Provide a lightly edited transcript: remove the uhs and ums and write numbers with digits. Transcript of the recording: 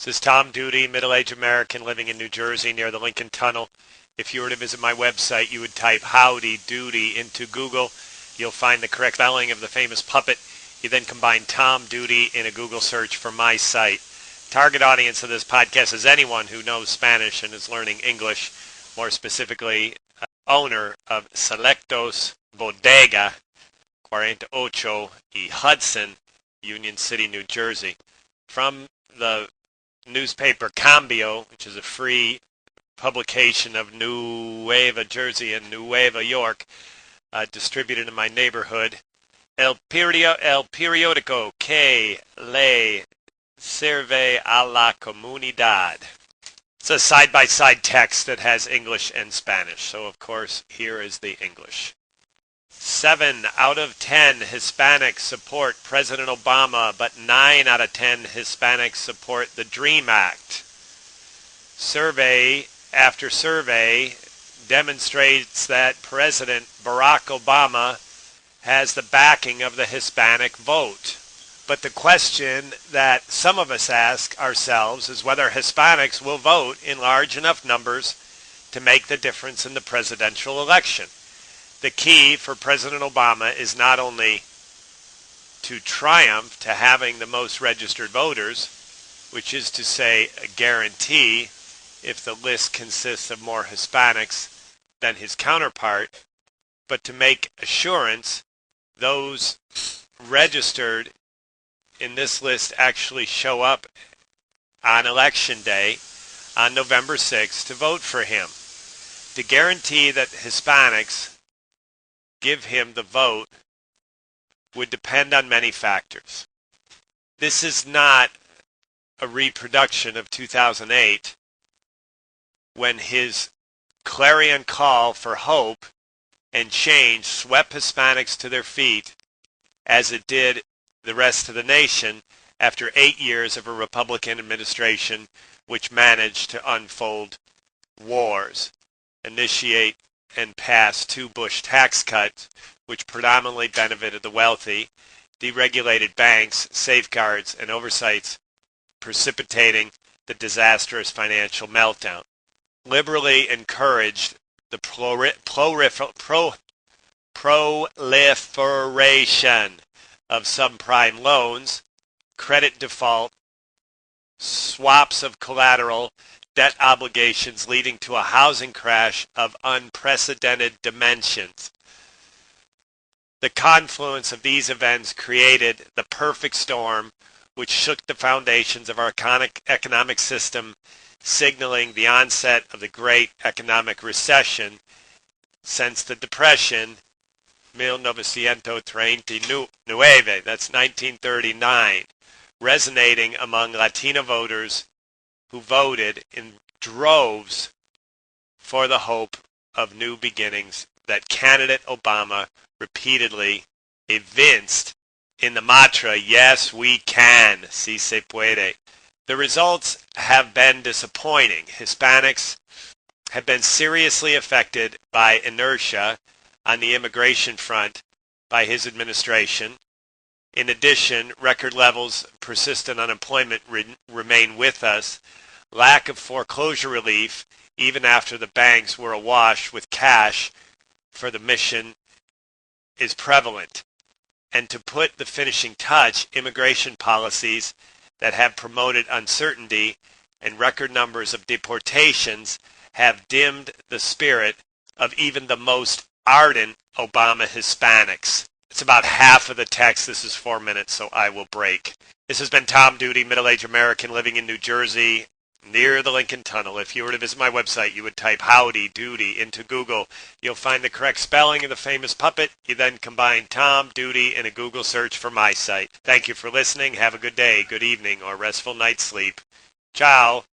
This is Tom Duty, middle-aged American living in New Jersey near the Lincoln Tunnel. If you were to visit my website, you would type Howdy Doody into Google. You'll find the correct spelling of the famous puppet. You then combine Tom Duty in a Google search for my site. Target audience of this podcast is anyone who knows Spanish and is learning English, more specifically, owner of Selectos, bodega, 48 y Hudson, Union City, New Jersey. From the newspaper Cambio, which is a free publication of Nueva Jersey and Nueva York, distributed in my neighborhood. El periodico que le sirve a la comunidad. It's a side-by-side text that has English and Spanish. So, of course, here is the English. 7 out of 10 Hispanics support President Obama, but 9 out of 10 Hispanics support the DREAM Act. Survey after survey demonstrates that President Barack Obama has the backing of the Hispanic vote. But the question that some of us ask ourselves is whether Hispanics will vote in large enough numbers to make the difference in the presidential election. The key for President Obama is not only to triumph to having the most registered voters, which is to say a guarantee if the list consists of more Hispanics than his counterpart, but to make assurance those registered in this list actually show up on election day on November 6th to vote for him. To guarantee that Hispanics give him the vote would depend on many factors. This is not a reproduction of 2008 when his clarion call for hope and change swept Hispanics to their feet as it did the rest of the nation after 8 years of a Republican administration which managed to unfold wars, initiate and pass 2 Bush tax cuts, which predominantly benefited the wealthy, deregulated banks, safeguards, and oversights, precipitating the disastrous financial meltdown. Liberally encouraged the proliferation of subprime loans, credit default, swaps of collateral, debt obligations leading to a housing crash of unprecedented dimensions. The confluence of these events created the perfect storm which shook the foundations of our economic system, signaling the onset of the great economic recession since the Depression, 1939, that's 1939, resonating among Latino voters who voted in droves for the hope of new beginnings that candidate Obama repeatedly evinced in the mantra, yes, we can, si se puede. The results have been disappointing. Hispanics have been seriously affected by inertia on the immigration front by his administration. In addition, record levels of persistent unemployment remain with us. Lack of foreclosure relief, even after the banks were awash with cash for the mission, is prevalent. And to put the finishing touch, immigration policies that have promoted uncertainty and record numbers of deportations have dimmed the spirit of even the most ardent Obama Hispanics. It's about half of the text. This is 4 minutes, so I will break. This has been Tom Duty, middle-aged American living in New Jersey near the Lincoln Tunnel. If you were to visit my website, you would type Howdy Doody into Google. You'll find the correct spelling of the famous puppet. You then combine Tom Duty in a Google search for my site. Thank you for listening. Have a good day, good evening, or restful night's sleep. Ciao.